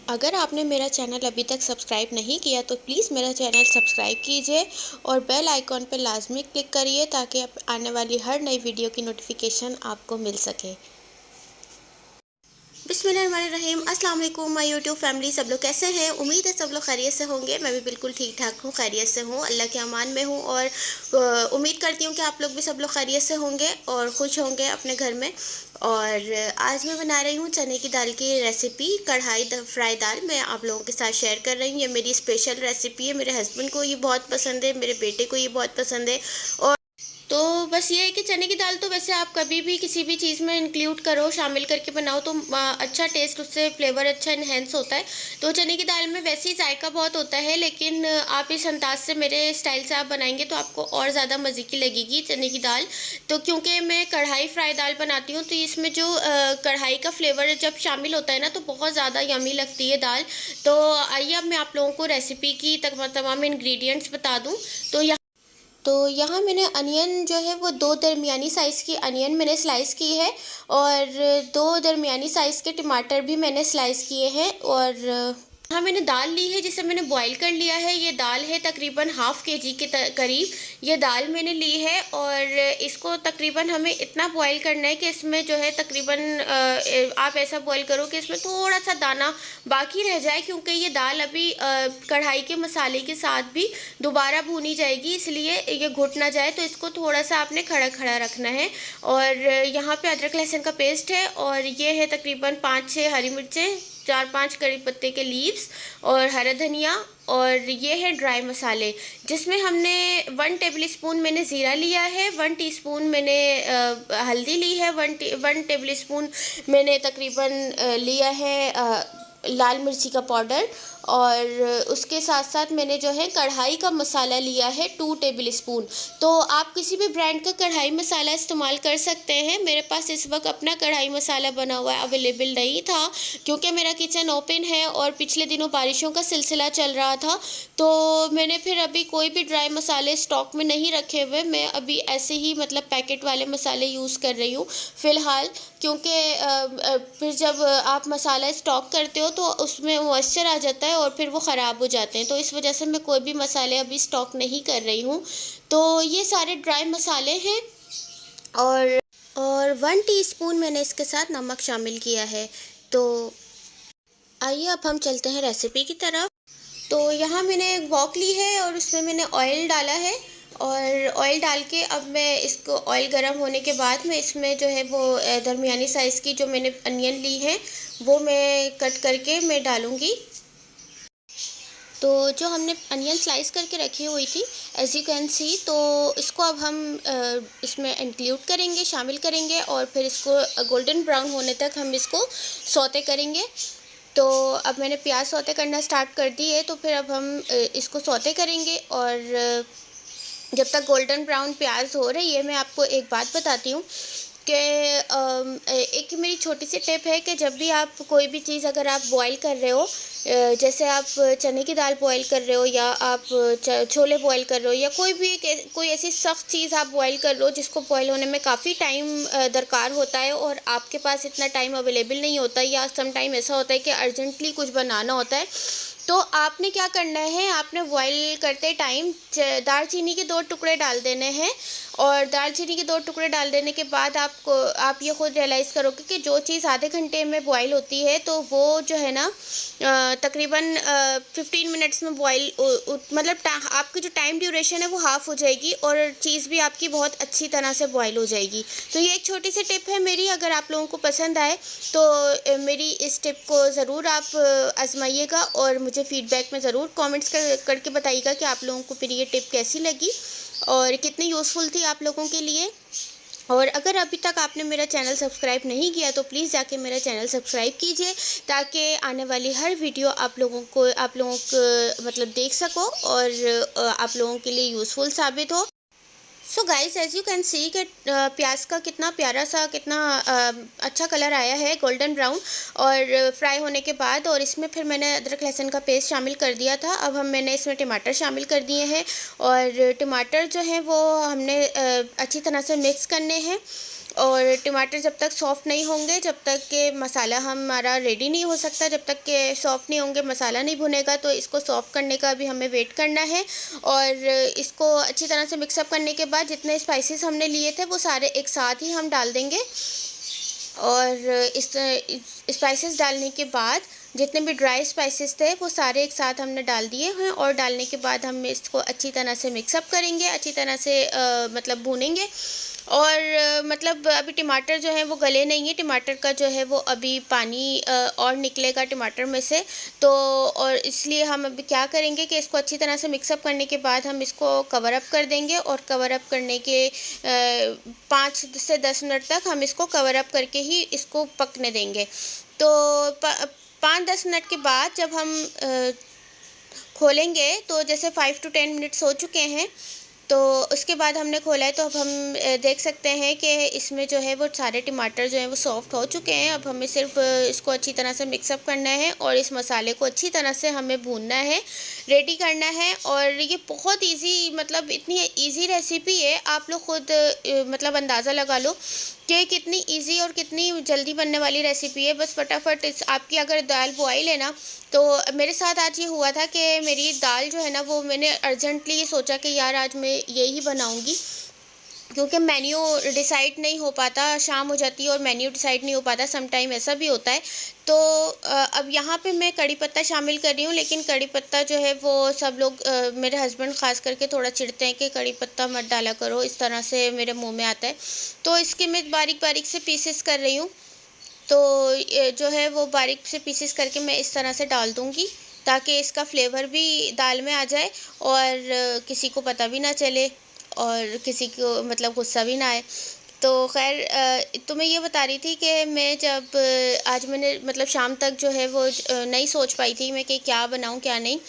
अगर आपने मेरा चैनल अभी तक सब्सक्राइब नहीं किया तो प्लीज़ मेरा चैनल सब्सक्राइब कीजिए और बेल आइकॉन पर लाजमी क्लिक करिए ताकि आने वाली हर नई वीडियो की नोटिफिकेशन आपको मिल सके। बिस्मिल्लाहिर्रहमानिर्रहीम। अस्सलाम वालेकुम माय यूट्यूब फैमिली। सब लोग कैसे हैं? उम्मीद है सब लोग खैरियत से होंगे। मैं भी बिल्कुल ठीक ठाक हूँ, खैरियत से हूँ, अल्लाह के अमान में हूँ और उम्मीद करती हूँ कि आप लोग भी सब लोग खैरियत से होंगे और खुश होंगे अपने घर में। और आज मैं बना रही हूँ चने की दाल की रेसिपी, कढ़ाई फ्राई दाल। मैं आप लोगों के साथ शेयर कर रही हूँ। ये मेरी स्पेशल रेसिपी है। मेरे हस्बैंड को ये बहुत पसंद है, मेरे बेटे को ये बहुत पसंद है। और तो बस ये है कि चने की दाल तो वैसे आप कभी भी किसी भी चीज़ में इंक्लूड करो, शामिल करके बनाओ तो अच्छा टेस्ट, उससे फ्लेवर अच्छा इन्हेंस होता है। तो चने की दाल में वैसे ही जायका बहुत होता है, लेकिन आप इस अंदाज से, मेरे स्टाइल से आप बनाएंगे तो आपको और ज़्यादा मज़े की लगेगी चने की दाल। तो क्योंकि मैं कढ़ाई फ्राई दाल बनाती हूँ तो इसमें जो कढ़ाई का फ्लेवर जब शामिल होता है ना तो बहुत ज़्यादा यमी लगती है दाल। तो आइए अब मैं आप लोगों को रेसिपी की तमाम इंग्रेडिएंट्स बता दूँ। तो यहाँ मैंने अनियन जो है वो दो दरमियानी साइज़ की अनियन मैंने स्लाइस की है और दो दरमियानी साइज़ के टमाटर भी मैंने स्लाइस किए हैं। और हाँ, मैंने दाल ली है जिसे मैंने बॉईल कर लिया है। ये दाल है तकरीबन हाफ़ केजी के करीब ये दाल मैंने ली है। और इसको तकरीबन हमें इतना बॉईल करना है कि इसमें जो है तकरीबन आप ऐसा बॉईल करो कि इसमें थोड़ा सा दाना बाकी रह जाए, क्योंकि ये दाल अभी कढ़ाई के मसाले के साथ भी दोबारा भूनी जाएगी, इसलिए ये घुट ना जाए। तो इसको थोड़ा सा आपने खड़ा खड़ा रखना है। और यहाँ पे अदरक लहसुन का पेस्ट है और ये है तकरीबन 5-6 हरी मिर्चें, 4-5 कड़ी पत्ते के लीव्स और हरा धनिया। और ये है ड्राई मसाले, जिसमें हमने 1 टेबल स्पून मैंने ज़ीरा लिया है, 1 टीस्पून मैंने हल्दी ली है, 1 टेबल स्पून मैंने तकरीबन लिया है लाल मिर्ची का पाउडर। और उसके साथ साथ मैंने जो है कढ़ाई का मसाला लिया है 2 टेबल स्पून। तो आप किसी भी ब्रांड का कढ़ाई मसाला इस्तेमाल कर सकते हैं। मेरे पास इस वक्त अपना कढ़ाई मसाला बना हुआ है, अवेलेबल नहीं था क्योंकि मेरा किचन ओपन है और पिछले दिनों बारिशों का सिलसिला चल रहा था। तो मैंने फिर अभी कोई भी ड्राई मसाले स्टॉक में नहीं रखे हुए, मैं अभी ऐसे ही मतलब पैकेट वाले मसाले यूज़ कर रही हूँ फ़िलहाल। क्योंकि फिर जब आप मसाला स्टॉक करते हो तो उसमें मॉइस्चर आ जाता है और फिर वो ख़राब हो जाते हैं। तो इस वजह से मैं कोई भी मसाले अभी स्टॉक नहीं कर रही हूँ। तो ये सारे ड्राई मसाले हैं। और 1 टीस्पून मैंने इसके साथ नमक शामिल किया है। तो आइए अब हम चलते हैं रेसिपी की तरफ। तो यहाँ मैंने एक वॉक ली है और उसमें मैंने ऑयल डाला है। और ऑयल डाल के अब मैं इसको, ऑयल गर्म होने के बाद मैं इसमें जो है वो दरमियानी साइज़ की जो मैंने अनियन ली है वो मैं कट करके मैं डालूँगी। तो जो हमने अनियन स्लाइस करके रखी हुई थी, एज़ यू कैन सी, तो इसको अब हम इसमें इंक्लूड करेंगे, शामिल करेंगे और फिर इसको गोल्डन ब्राउन होने तक हम इसको सौते करेंगे। तो अब मैंने प्याज सौते करना स्टार्ट कर दी है, तो फिर अब हम इसको सौते करेंगे। और जब तक गोल्डन ब्राउन प्याज हो रही है, मैं आपको एक बात बताती हूँ कि एक मेरी छोटी सी टिप है कि जब भी आप कोई भी चीज़ अगर आप बॉईल कर रहे हो, जैसे आप चने की दाल बॉईल कर रहे हो या आप छोले बॉईल कर रहे हो या कोई ऐसी सख्त चीज़ आप बॉईल कर रहे हो जिसको बॉईल होने में काफ़ी टाइम दरकार होता है और आपके पास इतना टाइम अवेलेबल नहीं होता, या सम टाइम ऐसा होता है कि अर्जेंटली कुछ बनाना होता है, तो आपने क्या करना है, आपने बॉईल करते टाइम दालचीनी के 2 टुकड़े डाल देने हैं। और दालचीनी के 2 टुकड़े डाल देने के बाद आप ये खुद रियलाइज़ करोगे कि जो चीज़ आधे घंटे में बॉईल होती है तो वो जो है ना तकरीबन 15 मिनट्स में बॉईल, मतलब आपकी जो टाइम ड्यूरेशन है वो हाफ़ हो जाएगी और चीज़ भी आपकी बहुत अच्छी तरह से बॉईल हो जाएगी। तो ये एक छोटी सी टिप है मेरी, अगर आप लोगों को पसंद आए तो मेरी इस टिप को ज़रूर आप आजमाइएगा और मुझे फ़ीडबैक में ज़रूर कमेंट्स करके बताइएगा कि आप लोगों को फिर ये टिप कैसी लगी और कितनी यूज़फुल थी आप लोगों के लिए। और अगर अभी तक आपने मेरा चैनल सब्सक्राइब नहीं किया तो प्लीज़ जाके मेरा चैनल सब्सक्राइब कीजिए ताकि आने वाली हर वीडियो आप लोगों को मतलब देख सको और आप लोगों के लिए यूज़फुल साबित हो। So guys, as you can see कि प्याज का कितना प्यारा सा, कितना अच्छा कलर आया है, गोल्डन ब्राउन और फ्राई होने के बाद। और इसमें फिर मैंने अदरक लहसुन का पेस्ट शामिल कर दिया था। अब मैंने इसमें टमाटर शामिल कर दिए हैं और टमाटर जो हैं वो हमने अच्छी तरह से मिक्स करने हैं। और टमाटर जब तक सॉफ़्ट नहीं होंगे, जब तक कि मसाला हमारा रेडी नहीं हो सकता, जब तक कि सॉफ़्ट नहीं होंगे, मसाला नहीं भुनेगा, तो इसको सॉफ़्ट करने का भी हमें वेट करना है। और इसको अच्छी तरह से मिक्सअप करने के बाद जितने स्पाइसेस हमने लिए थे वो सारे एक साथ ही हम डाल देंगे। और इस स्पाइसेस डालने के बाद जितने भी ड्राई स्पाइसेस थे वो सारे एक साथ हमने डाल दिए हैं। और डालने के बाद हम इसको अच्छी तरह से मिक्सअप करेंगे, अच्छी तरह से मतलब भूनेंगे। और मतलब अभी टमाटर जो है वो गले नहीं है, टमाटर का जो है वो अभी पानी और निकलेगा टमाटर में से। तो और इसलिए हम अभी क्या करेंगे कि इसको अच्छी तरह से मिक्सअप करने के बाद हम इसको कवर अप कर देंगे। और कवर अप करने के 5 से 10 मिनट तक हम इसको कवर अप करके ही इसको पकने देंगे। तो 5-10 मिनट के बाद जब हम खोलेंगे तो जैसे 5 to 10 मिनट्स हो चुके हैं, तो उसके बाद हमने खोला है तो अब हम देख सकते हैं कि इसमें जो है वो सारे टमाटर जो हैं वो सॉफ़्ट हो चुके हैं। अब हमें सिर्फ इसको अच्छी तरह से मिक्सअप करना है और इस मसाले को अच्छी तरह से हमें भूनना है, रेडी करना है। और ये बहुत इजी, मतलब इतनी इजी रेसिपी है, आप लोग खुद मतलब अंदाज़ा लगा लो कि कितनी इजी और कितनी जल्दी बनने वाली रेसिपी है। बस फटाफट आपकी अगर दाल बॉयल है ना, तो मेरे साथ आज ये हुआ था कि मेरी दाल जो है ना वो मैंने अर्जेंटली ये सोचा कि यार आज मैं यही बनाऊंगी, क्योंकि मेन्यू डिसाइड नहीं हो पाता, शाम हो जाती है और मेन्यू डिसाइड नहीं हो पाता, सम टाइम ऐसा भी होता है। तो अब यहाँ पे मैं कड़ी पत्ता शामिल कर रही हूँ, लेकिन कड़ी पत्ता जो है वो सब लोग मेरे हस्बैंड ख़ास करके थोड़ा चिढ़ते हैं कि कड़ी पत्ता मत डाला करो, इस तरह से मेरे मुंह में आता है। तो इसके मैं बारीक बारीक से पीसेस कर रही हूँ। तो जो है वो बारीक से पीसेस करके मैं इस तरह से डाल दूँगी, ताकि इसका फ्लेवर भी दाल में आ जाए और किसी को पता भी ना चले और किसी को मतलब गुस्सा भी ना आए। तो ख़ैर तो मैं ये बता रही थी कि मैं जब आज मैंने मतलब शाम तक जो है वो नहीं सोच पाई थी मैं कि क्या बनाऊँ क्या नहीं।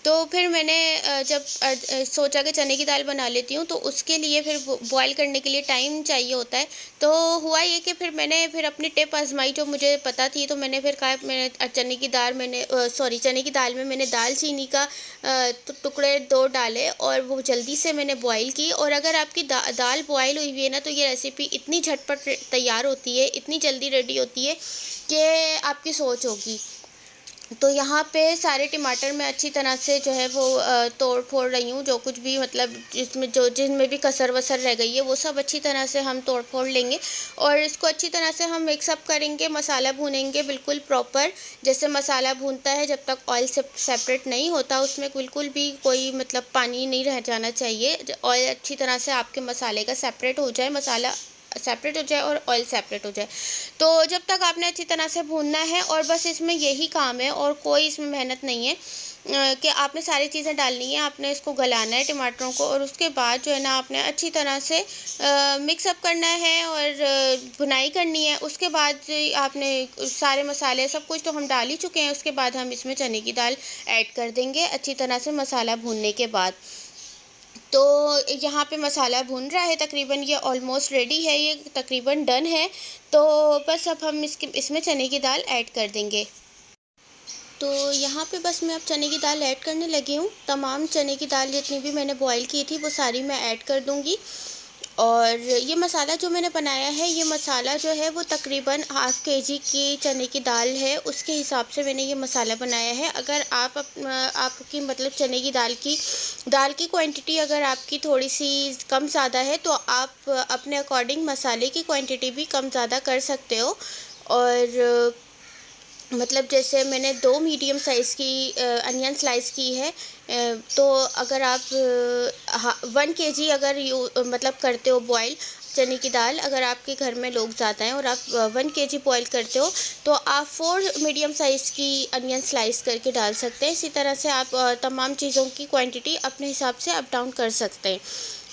तो फिर मैंने जब सोचा कि चने की दाल बना लेती हूँ, तो उसके लिए फिर बॉयल करने के लिए टाइम चाहिए होता है। तो हुआ ये कि फिर मैंने फिर अपनी टिप आजमाई जो मुझे पता थी। तो मैंने फिर कहा मैंने चने की दाल में मैंने दालचीनी का टुकड़े 2 डाले और वो जल्दी से मैंने बॉयल की। और अगर आपकी दाल बॉयल हुई हुई है ना, तो ये रेसिपी इतनी झटपट तैयार होती है, इतनी जल्दी रेडी होती है कि आपकी सोच होगी। तो यहाँ पे सारे टमाटर मैं अच्छी तरह से जो है वो तोड़ फोड़ रही हूँ, जो कुछ भी मतलब जिनमें भी कसर वसर रह गई है वो सब अच्छी तरह से हम तोड़ फोड़ लेंगे। और इसको अच्छी तरह से हम मिक्सअप करेंगे, मसाला भूनेंगे बिल्कुल प्रॉपर, जैसे मसाला भूनता है जब तक ऑयल से सेपरेट नहीं होता, उसमें बिल्कुल भी कोई मतलब पानी नहीं रह जाना चाहिए। ऑयल अच्छी तरह से आपके मसाले का सेपरेट हो जाए, मसाला सेपरेट हो जाए और ऑयल सेपरेट हो जाए। तो जब तक आपने अच्छी तरह से भूनना है, और बस इसमें यही काम है और कोई इसमें मेहनत नहीं है कि आपने सारी चीज़ें डालनी है, आपने इसको गलाना है टमाटरों को। और उसके बाद जो है ना आपने अच्छी तरह से मिक्सअप करना है और भुनाई करनी है। उसके बाद आपने सारे मसाले सब कुछ तो हम डाल ही चुके हैं, उसके बाद हम इसमें चने की दाल ऐड कर देंगे अच्छी तरह से मसाला भूनने के बाद। तो यहाँ पे मसाला भून रहा है, तकरीबन ये ऑलमोस्ट रेडी है, ये तकरीबन डन है। तो बस अब हम इसमें चने की दाल ऐड कर देंगे। तो यहाँ पे बस मैं अब चने की दाल ऐड करने लगी हूँ। तमाम चने की दाल जितनी भी मैंने बॉईल की थी वो सारी मैं ऐड कर दूँगी। और ये मसाला जो मैंने बनाया है, ये मसाला जो है वो तकरीबन ½ kg की चने की दाल है, उसके हिसाब से मैंने ये मसाला बनाया है। अगर आपकी मतलब चने की दाल की क्वांटिटी अगर आपकी थोड़ी सी कम ज़्यादा है, तो आप अपने अकॉर्डिंग मसाले की क्वांटिटी भी कम ज़्यादा कर सकते हो। और मतलब जैसे मैंने 2 मीडियम साइज़ की अनियन स्लाइस की है। तो अगर आप 1 kg अगर मतलब करते हो बॉयल चने की दाल, अगर आपके घर में लोग ज़्यादा हैं और आप 1 kg बॉयल करते हो, तो आप 4 मीडियम साइज़ की अनियन स्लाइस करके डाल सकते हैं। इसी तरह से आप तमाम चीज़ों की क्वांटिटी अपने हिसाब से अप डाउन कर सकते हैं।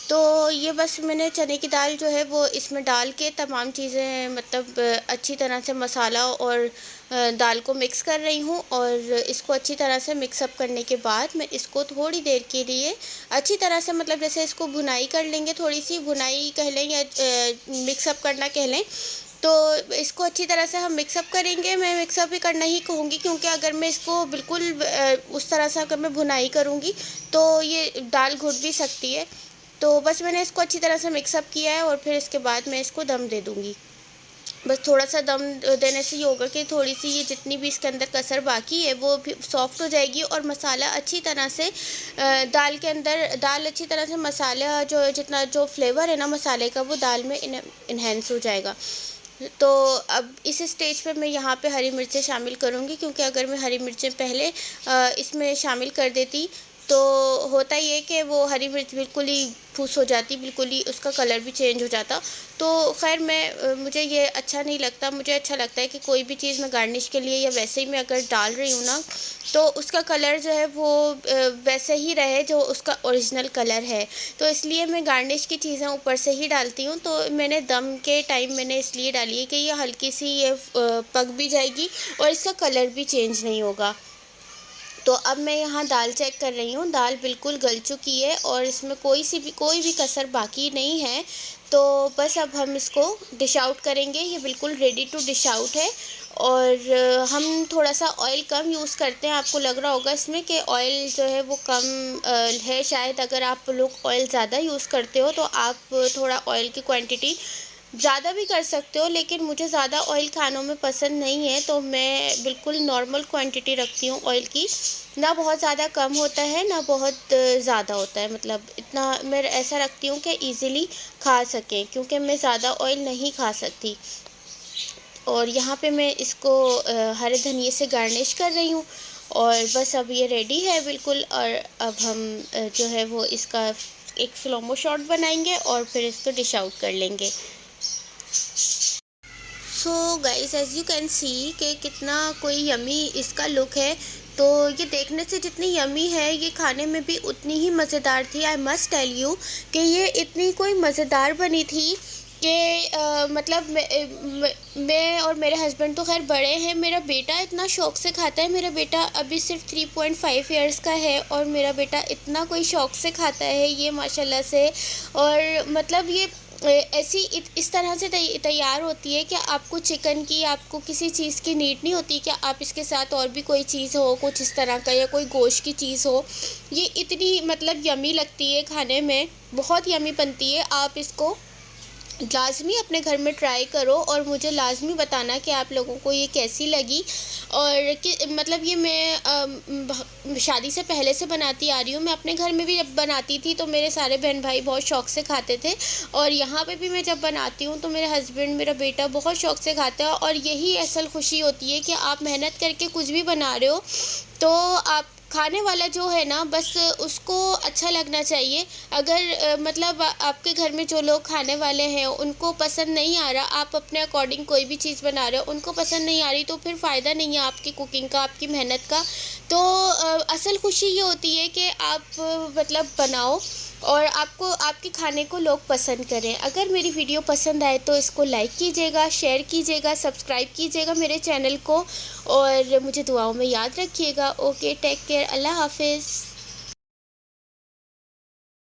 तो ये बस मैंने चने की दाल जो है वो इसमें डाल के तमाम चीज़ें मतलब अच्छी तरह से मसाला और दाल को मिक्स कर रही हूँ। और इसको अच्छी तरह से मिक्सअप करने के बाद मैं इसको थोड़ी देर के लिए अच्छी तरह से मतलब जैसे इसको भुनाई कर लेंगे, थोड़ी सी भुनाई कह लें या मिक्सअप करना कह लें। तो इसको अच्छी तरह से हम मिक्सअप करेंगे। मैं मिक्सअप भी करना ही कहूँगी, क्योंकि अगर मैं इसको बिल्कुल उस तरह से अगर मैं भुनाई करूँगी तो ये दाल घुट भी सकती है। तो बस मैंने इसको अच्छी तरह से मिक्सअप किया है और फिर इसके बाद मैं इसको दम दे दूँगी। बस थोड़ा सा दम देने से ये होगा कि थोड़ी सी ये जितनी भी इसके अंदर कसर बाकी है वो भी सॉफ्ट हो जाएगी और मसाला अच्छी तरह से दाल के अंदर दाल अच्छी तरह से मसाला जो जितना जो फ्लेवर है ना मसाले का वो दाल में इन्हेंस हो जाएगा। तो अब इस स्टेज पे मैं यहाँ पे हरी मिर्चें शामिल करूँगी, क्योंकि अगर मैं हरी मिर्चें पहले इसमें शामिल कर देती तो होता ये कि वो हरी मिर्च बिल्कुल ही फूस हो जाती, बिल्कुल ही उसका कलर भी चेंज हो जाता। तो खैर मुझे ये अच्छा नहीं लगता। मुझे अच्छा लगता है कि कोई भी चीज़ मैं गार्निश के लिए या वैसे ही मैं अगर डाल रही हूँ ना तो उसका कलर जो है वो वैसे ही रहे जो उसका ओरिजिनल कलर है। तो इसलिए मैं गार्निश की चीज़ें ऊपर से ही डालती हूँ। तो मैंने दम के टाइम मैंने इसलिए डाली है कि ये हल्की सी ये पक भी जाएगी और इसका कलर भी चेंज नहीं होगा। तो अब मैं यहाँ दाल चेक कर रही हूँ, दाल बिल्कुल गल चुकी है और इसमें कोई भी कसर बाकी नहीं है। तो बस अब हम इसको डिश आउट करेंगे। ये बिल्कुल रेडी टू डिश आउट है और हम थोड़ा सा ऑयल कम यूज़ करते हैं। आपको लग रहा होगा इसमें कि ऑयल जो है वो कम है शायद। अगर आप लोग ऑयल ज़्यादा यूज़ करते हो तो आप थोड़ा ऑयल की क्वांटिटी ज़्यादा भी कर सकते हो, लेकिन मुझे ज़्यादा ऑयल खानों में पसंद नहीं है तो मैं बिल्कुल नॉर्मल क्वांटिटी रखती हूँ ऑयल की। ना बहुत ज़्यादा कम होता है ना बहुत ज़्यादा होता है, मतलब इतना मैं ऐसा रखती हूँ कि इजीली खा सकें, क्योंकि मैं ज़्यादा ऑयल नहीं खा सकती। और यहाँ पे मैं इसको हरे धनिए से गार्निश कर रही हूँ और बस अब ये रेडी है बिल्कुल। और अब हम जो है वो इसका एक स्लोमो शॉट बनाएंगे और फिर इसको डिश आउट कर लेंगे। So guys as you can see कि कितना कोई यमी इसका लुक है। तो ये देखने से जितनी यमी है ये खाने में भी उतनी ही मज़ेदार थी। आई मस्ट टेल यू कि ये इतनी कोई मज़ेदार बनी थी कि मतलब मैं और मेरे हस्बैंड तो खैर बड़े हैं, मेरा बेटा इतना शौक़ से खाता है। मेरा बेटा अभी सिर्फ 3.5 इयर्स का है और मेरा बेटा इतना कोई शौक़ से खाता है ये माशाल्लाह से। और मतलब ये ऐसी इस तरह से तैयार होती है कि आपको चिकन की आपको किसी चीज़ की नीड नहीं होती कि आप इसके साथ और भी कोई चीज़ हो कुछ इस तरह का या कोई गोश्त की चीज़ हो। ये इतनी मतलब यमी लगती है खाने में, बहुत यमी बनती है। आप इसको लाज़मी अपने घर में ट्राई करो और मुझे लाज़मी बताना कि आप लोगों को ये कैसी लगी। और कि मतलब ये मैं शादी से पहले से बनाती आ रही हूँ। मैं अपने घर में भी जब बनाती थी तो मेरे सारे बहन भाई बहुत शौक़ से खाते थे और यहाँ पे भी मैं जब बनाती हूँ तो मेरे हस्बैंड मेरा बेटा बहुत शौक़ से खाता है। और यही असल खुशी होती है कि आप मेहनत करके कुछ भी बना रहे हो तो आप खाने वाला जो है ना बस उसको अच्छा लगना चाहिए। अगर मतलब आपके घर में जो लोग खाने वाले हैं उनको पसंद नहीं आ रहा, आप अपने अकॉर्डिंग कोई भी चीज़ बना रहे हो उनको पसंद नहीं आ रही तो फिर फ़ायदा नहीं है आपकी कुकिंग का, आपकी मेहनत का। तो असल खुशी ये होती है कि आप मतलब बनाओ और आपको आपके खाने को लोग पसंद करें। अगर मेरी वीडियो पसंद आए तो इसको लाइक कीजिएगा, शेयर कीजिएगा, सब्सक्राइब कीजिएगा मेरे चैनल को और मुझे दुआओं में याद रखिएगा। ओके, टेक केयर, अल्लाह हाफिज़।